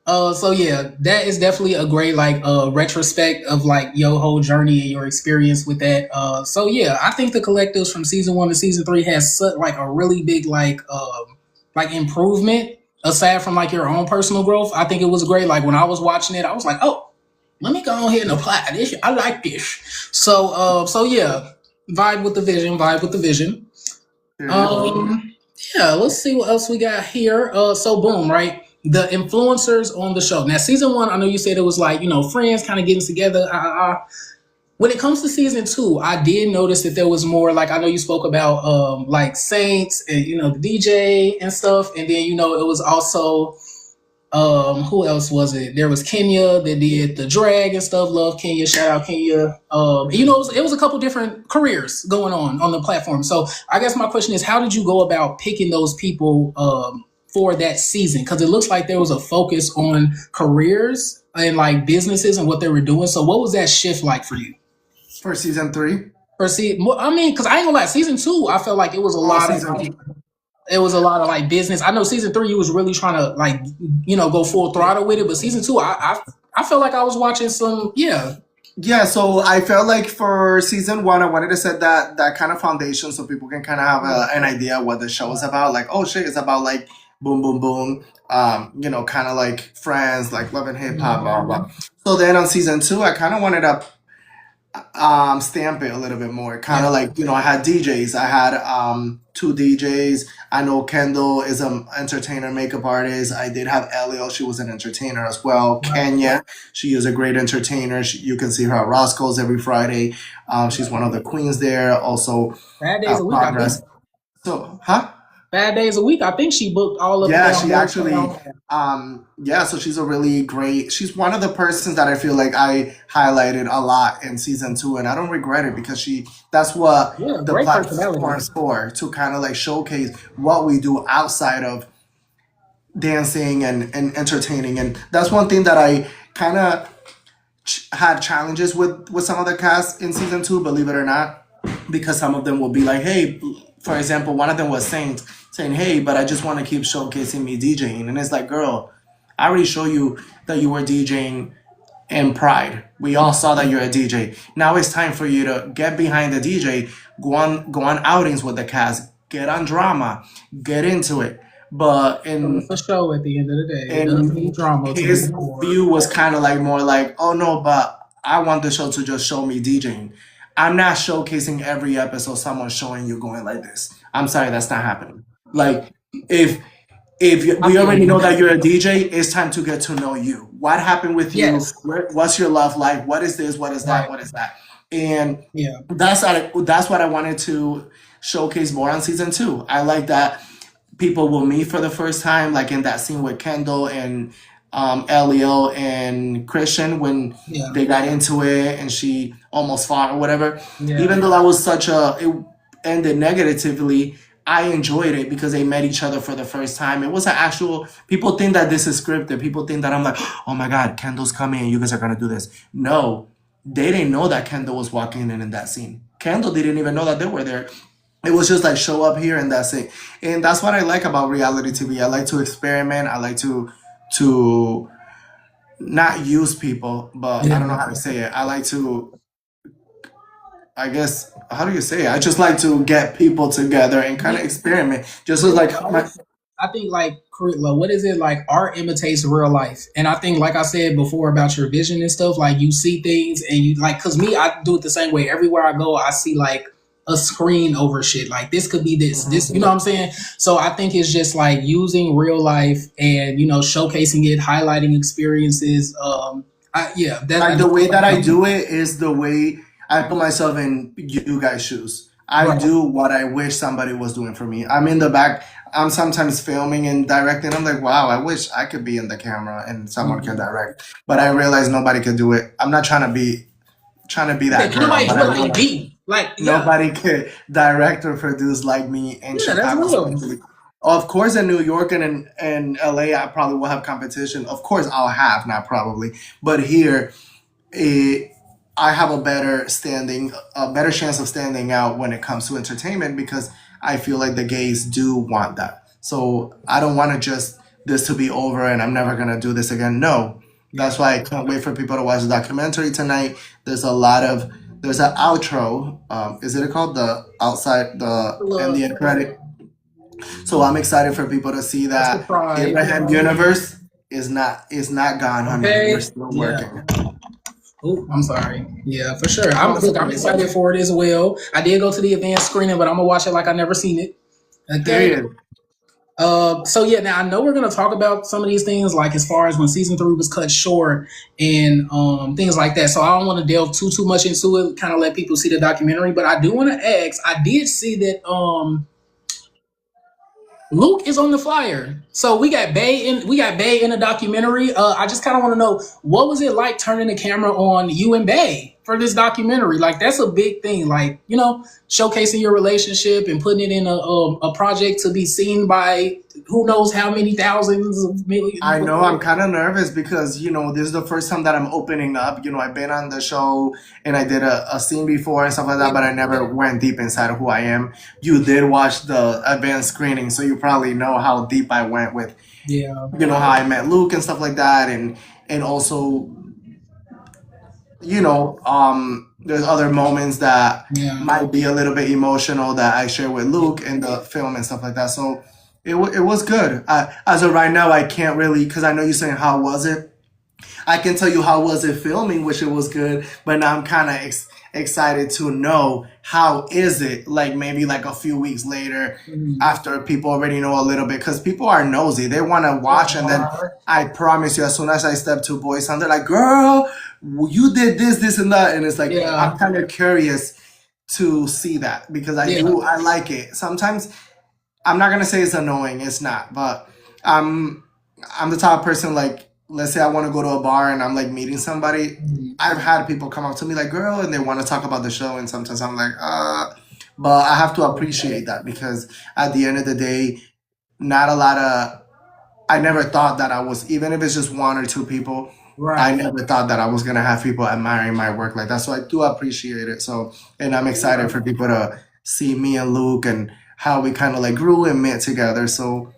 So yeah, that is definitely a great like retrospect of like your whole journey and your experience with that. So yeah, I think the collectives from season 1 to season 3 has such like a really big like improvement aside from like your own personal growth. I think it was great. Like when I was watching it, I was like, oh, let me go ahead and apply this. I like this. So yeah, vibe with the vision, vibe with the vision. Period. Um, yeah, let's see what else we got here. So boom, right? The influencers on the show. Now, season 1, I know you said it was like, friends kind of getting together. When it comes to season 2, I did notice that there was more like I know you spoke about like Saints and the DJ and stuff, and then it was also who else was it? There was Kenya that did the drag and stuff. Love Kenya, shout out Kenya. It was a couple different careers going on the platform. So I guess my question is, how did you go about picking those people for that season? Because it looks like there was a focus on careers and like businesses and what they were doing. So what was that shift like for you? For season 3. For I mean, because I ain't gonna lie, season 2, I felt like it was a Oh, lot of season like 2. like business. I know season 3 you was really trying to like go full throttle with it, but season 2 I felt like I was watching some Yeah, so I felt like for season 1, I wanted to set that kind of foundation so people can kind of have an idea what the show is about. Like, oh shit, it's about like boom, boom, boom. Kind of like Friends, like Love and Hip Hop, blah blah blah. So then on season 2, I kind of wanted to stamp it a little bit more. Kind yeah of like, I had DJs. I had two DJs. I know Kendall is an entertainer, makeup artist. I did have Elio. She was an entertainer as well. Kenya, she is a great entertainer. You can see her at Roscoe's every Friday. She's one of the queens there. Also, 5 days a week I think Progress. So, huh? 5 days a week I think she booked all of Yeah, them. she actually, yeah, so she's a really great, she's one of the persons that I feel like I highlighted a lot in season 2, and I don't regret it because that's what Yeah, the great personality. platform's for, to kind of like showcase what we do outside of dancing and entertaining. And that's one thing that I kind of had challenges with some of the cast in season 2, believe it or not, because some of them will be like, hey, for example, one of them was saying, hey, but I just want to keep showcasing me DJing. And it's like, girl, I already showed you that you were DJing in Pride. We all saw that you're a DJ. Now it's time for you to get behind the DJ, go on outings with the cast, get on drama, get into it. But It's a show at the end of the day. It doesn't need and drama to his move forward. view was kind of like more like, oh no, but I want the show to just show me DJing. I'm not showcasing every episode someone showing you going like this. I'm sorry, that's not happening. Like if I we feel already know you. that you're a DJ, it's time to get to know you. What happened with you? Yes. What's your love like? What is this? What is that? Right. What is that? And Yeah. that's what I wanted to showcase more on season 2. I like that people will meet for the first time, like in that scene with Kendall and Elio and Christian when Yeah. they got into it and she almost fought or whatever. Yeah. Even though that was it ended negatively, I enjoyed it because they met each other for the first time. It was an actual. People think that this is scripted. People think that I'm like, oh my god, Kendall's coming and you guys are gonna do this. No, they didn't know that Kendall was walking in that scene. Kendall didn't even know that they were there. It was just like show up here and that's it. And that's what I like about reality TV. I like to experiment. I like to not use people, but I don't know Yeah. how to say it. I like to I guess, how do you say it? I just like to get people together and kind of experiment. Just as like my, I think what is it like? Art imitates real life, and I think like I said before about your vision and stuff. Like you see things, and you like because me, I do it the same way. Everywhere I go, I see like a screen over shit. Like this could be this. You know what I'm saying? So I think it's just like using real life and showcasing it, highlighting experiences. Yeah, like the way that I do it is the way I put myself in you guys' shoes. I right. do what I wish somebody was doing for me. I'm in the back. I'm sometimes filming and directing. I'm like, wow, I wish I could be in the camera and someone can Mhm. direct. But I realize nobody can do it. I'm not trying to be Yeah, that can girl, nobody but do I it like realize me? Like yeah, nobody could direct or produce like me in yeah, that's Chicago, real. especially. Of course, in New York and in LA, I probably will have competition. Of course, I'll have, not probably, but here, it, I have a better chance of standing out when it comes to entertainment because I feel like the gays do want that. So I don't want to just this to be over and I'm never gonna do this again. No, that's Yeah. why I can't wait for people to watch the documentary tonight. There's a lot of there's an outro. Is it called the outside the Look, Indian credit? So I'm excited for people to see that's the that pride. Abraham universe is not gone, honey. We're Okay. still Yeah. working. Oh, I'm sorry. Yeah, for sure. No, I'm it's look. I'm okay. excited for it as well. I did go to the advanced screening, but I'm gonna watch it like I never seen it. Okay. Period. So yeah, now I know we're gonna talk about some of these things, like as far as when season three was cut short and things like that. So I don't want to delve too much into it. Kind of let people see the documentary, but I do want to ask. I did see that Luke is on the flyer. So we got Bay in a documentary. I just kind of want to know what was it like turning the camera on you and Bay for this documentary? Like that's a big thing. Like showcasing your relationship and putting it in a project to be seen by who knows how many thousands of millions. I know I'm kind of nervous because, this is the first time that I'm opening up. I've been on the show and I did a scene before and stuff like that, but I never went deep inside of who I am. You did watch the advanced screening, so you probably know how deep I went with, Yeah, how I met Luke and stuff like that. And also, there's other moments that yeah. might be a little bit emotional that I share with Luke in the film and stuff like that. So it was good. As of right now, I can't really, because I know you're saying how was it. I can tell you how was it filming, which it was good, but now I'm kind of excited to know how is it like maybe like a few weeks later Mhm. after people already know a little bit because people are nosy. They want to They watch and then are. I promise you, as soon as I step to Boys Town, they're like, "Girl, you did this, and that," and it's like Yeah, I'm kind of curious to see that because yeah, I like it. Sometimes I'm not gonna say it's annoying. It's not, but I'm I'm the type of person like let's say I want to go to a bar and I'm like meeting somebody. Mhm. I've had people come up to me like, "Girl," and they want to talk about the show, and sometimes I'm like, but I have to appreciate that because at the end of the day, not a lot of. I never thought that I was even if it's just one or two people. I Right. never thought that I was gonna have people admiring my work like that. So I do appreciate it. So and I'm excited for people to see me and Luke and how we kind of like grew and met together. So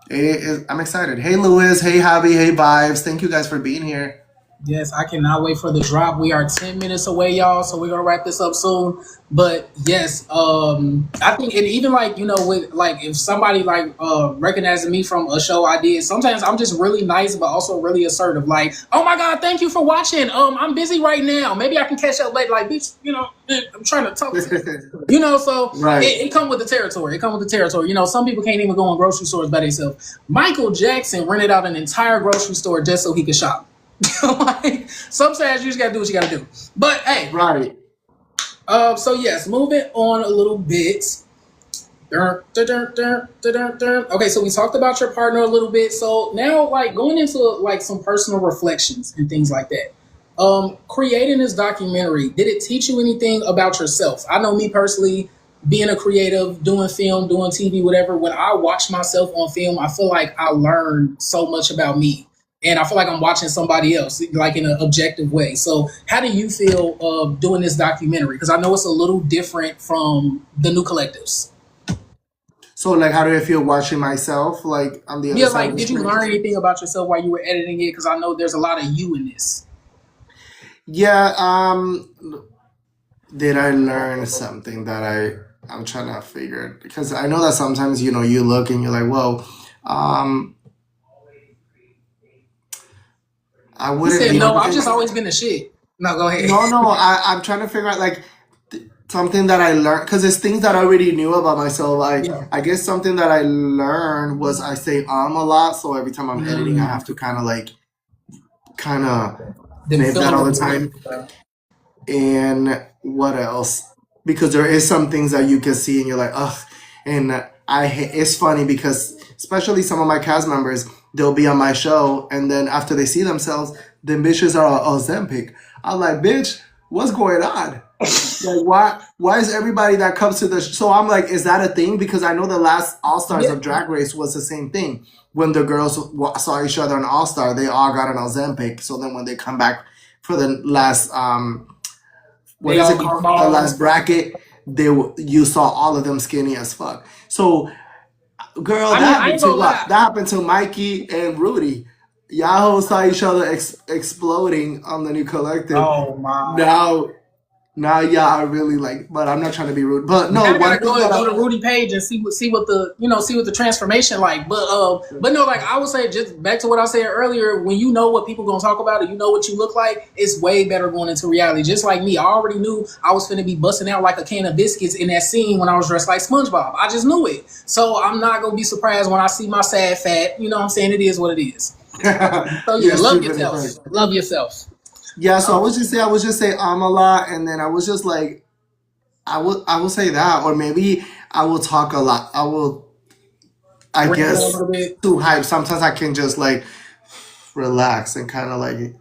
I'm excited. Hey Louis, hey Javi, hey Vibes. Thank you guys for being here. Yes, I cannot wait for the drop. We are 10 minutes away, y'all, so we're gonna wrap this up soon. But yes, I think and even like, with like if somebody like recognizing me from a show I did, sometimes I'm just really nice but also really assertive. Like, oh my god, thank you for watching. I'm busy right now. Maybe I can catch up later. Like, bitch, I'm trying to talk to so Right. it come with the territory. It come with the territory. Some people can't even go in grocery stores by themselves. Michael Jackson rented out an entire grocery store just so he could shop. Like sometimes you just gotta do what you gotta do. But hey, Right. so yes, moving on a little bit. Okay, so we talked about your partner a little bit. So now, like going into like some personal reflections and things like that. Creating this documentary, did it teach you anything about yourself? I know me personally, being a creative, doing film, doing TV, whatever. When I watch myself on film, I feel like I learn so much about me, and I feel like I'm watching somebody else, like in an objective way. So, how do you feel doing this documentary? Because I know it's a little different from the new collectives. So like how do I feel watching myself like on the other Yeah, side of like the did you screen? learn anything about yourself while you were editing it? Because I know there's a lot of you in this. Yeah, did I learn something that I'm trying to figure it, because I know that sometimes you look and you're like, whoa, um, I He wouldn't said, do "No, I've just this. always been a shit." No, go ahead. No, no, I'm trying to figure out like something that I learned, because it's things that I already knew about myself. Yeah. I guess something that I learned was I say a lot, so every time I'm editing, I Mm. have to kind of Them name that all the fillers. time. And what else? Because there is some things that you can see and you're like, ugh. And it's funny because especially some of my cast members, they'll be on my show, and then after they see themselves, the bitches are all Ozempic. I'm like, bitch, what's going on? Like, why is everybody that comes to the so I'm like, is that a thing? Because I know the last All Stars Yeah. of Drag Race was the same thing. When the girls saw each other in All Star, they all got an Ozempic. So then when they come back for the last what They is it all be called? The small. last bracket, you saw all of them skinny as fuck. So, girl, I that mean, I happened ain't to gonna what? lie. That happened to Mikey and Rudy. Y'all saw each other exploding on the new collective. Oh my. Now, now, y'all are really like, but I'm not trying to be rude. But Now no, I gotta one thing that go I, to Rudy Page and see what the see what the transformation like. But no, like I would say, just back to what I said earlier, when you know what people gonna talk about and you know what you look like, it's way better going into reality. Just like me, I already knew I was gonna be busting out like a can of biscuits in that scene when I was dressed like SpongeBob. I just knew it. So I'm not gonna be surprised when I see my sad fat. You know what I'm saying? It is what it is. So yeah, you're love stupid. yourself. Love yourself. Yeah, so Um, I would just say a lot, and then I was just like, I will say that, or maybe I will talk a lot. I Ramble a guess, little bit. too hype. Sometimes I can just like relax and kind of like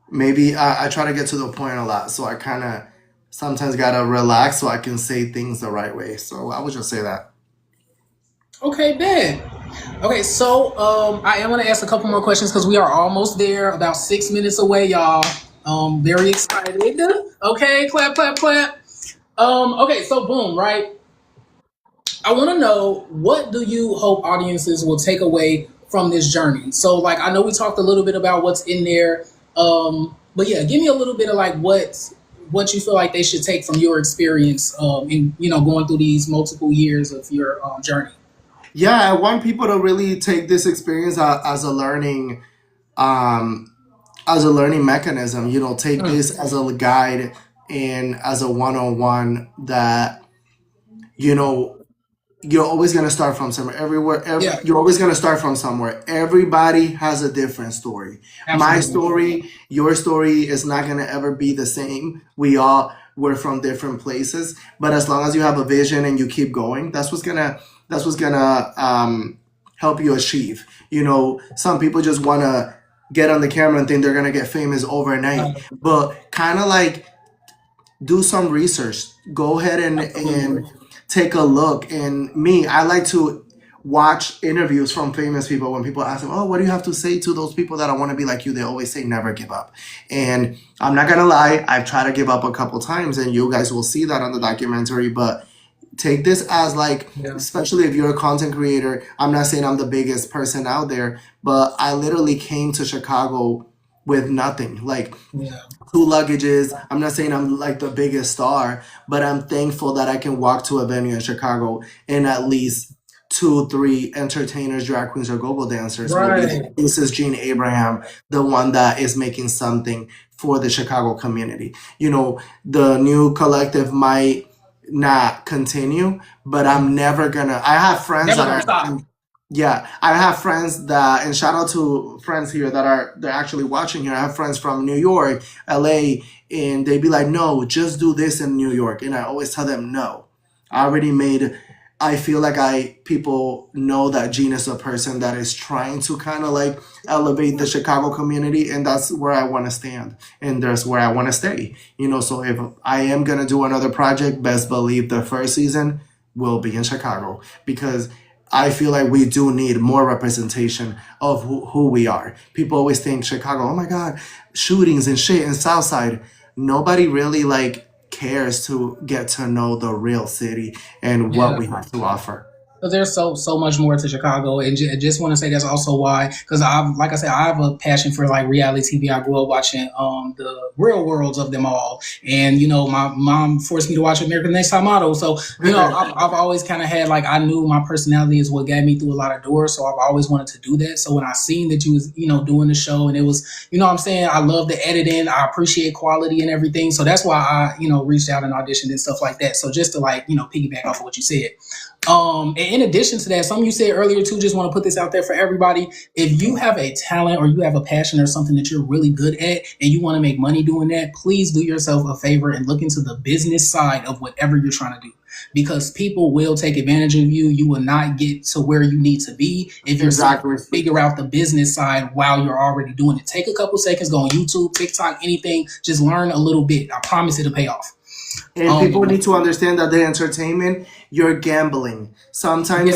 maybe I try to get to the point a lot, so I kind of sometimes gotta relax so I can say things the right way. So I would just say that. Okay, Ben. Okay, so I am gonna ask a couple more questions because we are almost there, about 6 minutes away, y'all. Very excited. Okay, clap, clap, clap. Okay, so boom, right? I want to know, what do you hope audiences will take away from this journey? So, like, I know we talked a little bit about what's in there, but yeah, give me a little bit of like what you feel like they should take from your experience in going through these multiple years of your journey. Yeah, I want people to really take this experience um, as a learning mechanism. Take Mm, this as a guide and as a one-on-one that you know you're always going to start from somewhere. yeah, You're always going to start from somewhere. Everybody has a different story. My absolutely. story, your story is not going to ever be the same. We're from different places, but as long as you have a vision and you keep going, that's what's going to help you achieve. Some people just want to get on the camera and think they're going to get famous overnight, but kind of like do some research. Go ahead and Absolutely. take a look. And me, I like to watch interviews from famous people. When people ask them, "Oh, what do you have to say to those people that I want to be like you?" They always say, "Never give up." And I'm not gonna lie, I've tried to give up a couple times, and you guys will see that on the documentary. But take this as like, Yeah. especially if you're a content creator. I'm not saying I'm the biggest person out there, but I literally came to Chicago with nothing. Like Yeah. two luggages. I'm not saying I'm like the biggest star, but I'm thankful that I can walk to a venue in Chicago and at least two, three entertainers, drag queens, or go-go dancers will be there. Right. This is Gene Abraham, the one that is making something for the Chicago community. The new collective might not continue, but I'm never gonna. I have friends Never that gonna are stop. yeah, I have friends that, and shout out to friends here that they're actually watching here. I have friends from New York, LA, and they be like, "No, just do this in New York." And I always tell them, "No, I already made. I feel like people know that Gene is a person that is trying to kind of like elevate the Chicago community, and that's where I want to stand, and that's where I want to stay. So if I am gonna do another project, best believe the first season will be in Chicago because I feel like we do need more representation of who we are. People always think Chicago, oh my God, shootings and shit in Southside. Nobody really like cares to get to know the real city and what Yeah. we have to offer. Because there's so much more to Chicago, and just want to say that's also why. Because like I said, I have a passion for like reality TV. I grew up watching the Real Worlds of them all, and my mom forced me to watch American Next Top Model. So I've always kind of had like, I knew my personality is what got me through a lot of doors. So I've always wanted to do that. So when I seen that you was doing the show, and it was what I'm saying, I love the editing. I appreciate quality and everything. So that's why I reached out and auditioned and stuff like that. So just to like piggyback off of what you said. And in addition to that, something you said earlier too, just want to put this out there for everybody. If you have a talent or you have a passion or something that you're really good at and you want to make money doing that, please do yourself a favor and look into the business side of whatever you're trying to do. Because people will take advantage of you. You will not get to where you need to be if you're Exactly. figure out the business side while you're already doing it. Take a couple seconds, go on YouTube, TikTok, anything. Just learn a little bit. I promise it'll pay off. And people need to understand that the entertainment, you're gambling. Sometimes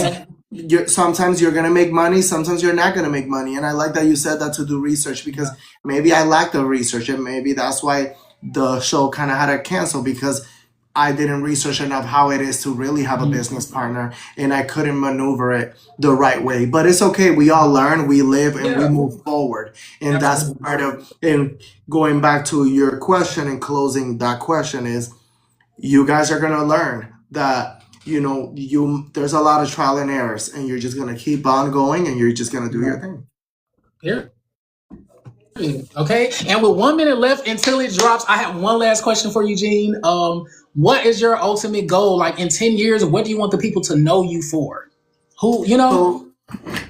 sometimes you're gonna make money, sometimes you're not gonna make money. And I like that you said that, to do research, because maybe I lack the research, and maybe that's why the show kind of had to cancel, because I didn't research enough how it is to really have a business partner, and I couldn't maneuver it the right way. But it's okay. We all learn, we live, and we move forward. And that's part of, and going back to your question and closing that question is, you guys are gonna learn that there's a lot of trial and errors, and you're just gonna keep on going, and you're just gonna do your thing. Here. Okay, and with 1 minute left until it drops, I have one last question for you, Gene. What is your ultimate goal? Like in 10 years, what do you want the people to know you for? Who, So,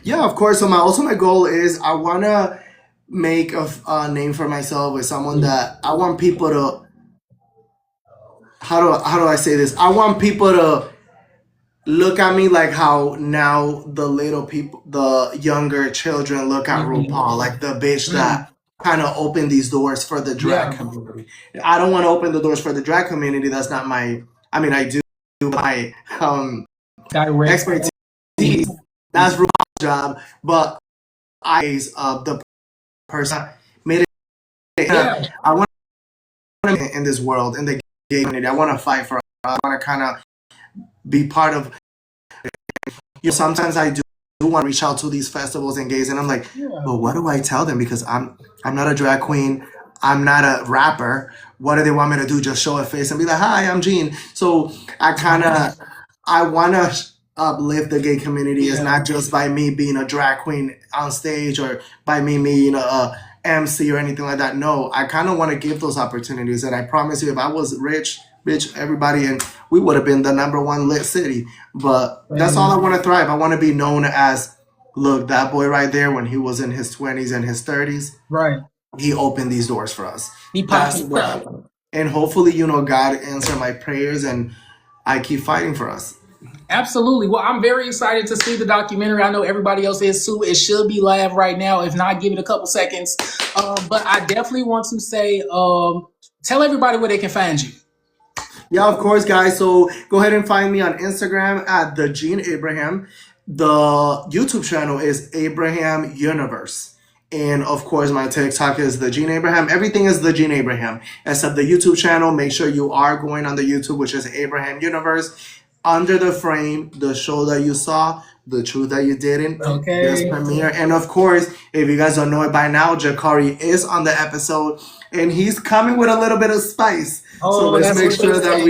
yeah, of course. So my ultimate goal is, I wanna make a name for myself with someone that I want people to. How do I say this? I want people to look at me like how now the little people, the younger children, look at RuPaul, like the bitch that kind of opened these doors for the drag community. I don't want to open the doors for the drag community. That's not my. I mean, I do my expertise. That's RuPaul's job, but the person made it. I want to in this world, in the gay community. I want to fight for. I want to kind of be part of. Sometimes I do want to reach out to these festivals and gays, and I'm like, but what do I tell them? Because I'm not a drag queen, I'm not a rapper. What do they want me to do? Just show a face and be like, hi, I'm Gene. So I want to uplift the gay community. It's not just by me being a drag queen on stage, or by me being a MC or anything like that. No, I kind of want to give those opportunities, and I promise you, if I was rich, bitch, everybody, and we would have been the #1 lit city. But that's all I want to thrive. I want to be known as, look, that boy right there, when he was in his 20s and his 30s, he opened these doors for us. And hopefully, God answer my prayers, and I keep fighting for us. Absolutely. Well, I'm very excited to see the documentary. I know everybody else is too. It should be live right now. If not, give it a couple seconds. But I definitely want to say, tell everybody where they can find you. Yeah, of course, guys. So go ahead and find me on Instagram at the Gene Abraham. The YouTube channel is Abraham Universe. And of course, my TikTok is the Gene Abraham. Everything is the Gene Abraham, except the YouTube channel. Make sure you are going on the YouTube, which is Abraham Universe. Under the Frame, the show that you saw, The Truth That You Didn't, this premiere. And of course, if you guys don't know it by now, Jakari is on the episode, and he's coming with a little bit of spice. So let's make sure that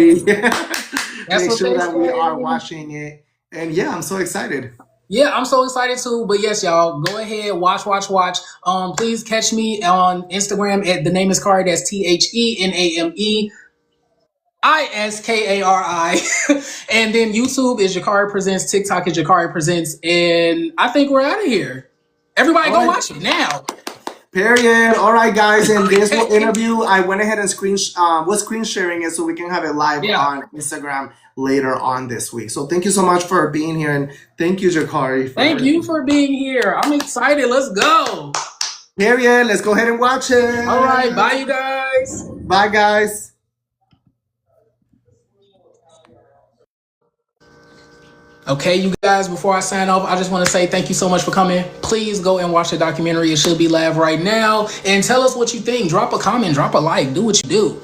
we are watching it. And yeah, I'm so excited. Yeah, I'm so excited too. But yes, y'all, go ahead, watch. Please catch me on Instagram at the name is Kari. That's TheNameiskari. And then YouTube is Jakari Presents, TikTok is Jakari Presents, and I think we're out of here. Everybody go watch it now. Period. All right, guys. In this interview, I went ahead and was screen sharing it so we can have it live on Instagram later on this week. So thank you so much for being here, and thank you, Jakari. Thank you for being here. I'm excited. Let's go. Period. Let's go ahead and watch it. All right. Bye, you guys. Bye, guys. Okay, you guys, before I sign off, I just want to say thank you so much for coming. Please go and watch the documentary. It should be live right now. And tell us what you think. Drop a comment, drop a like, do what you do.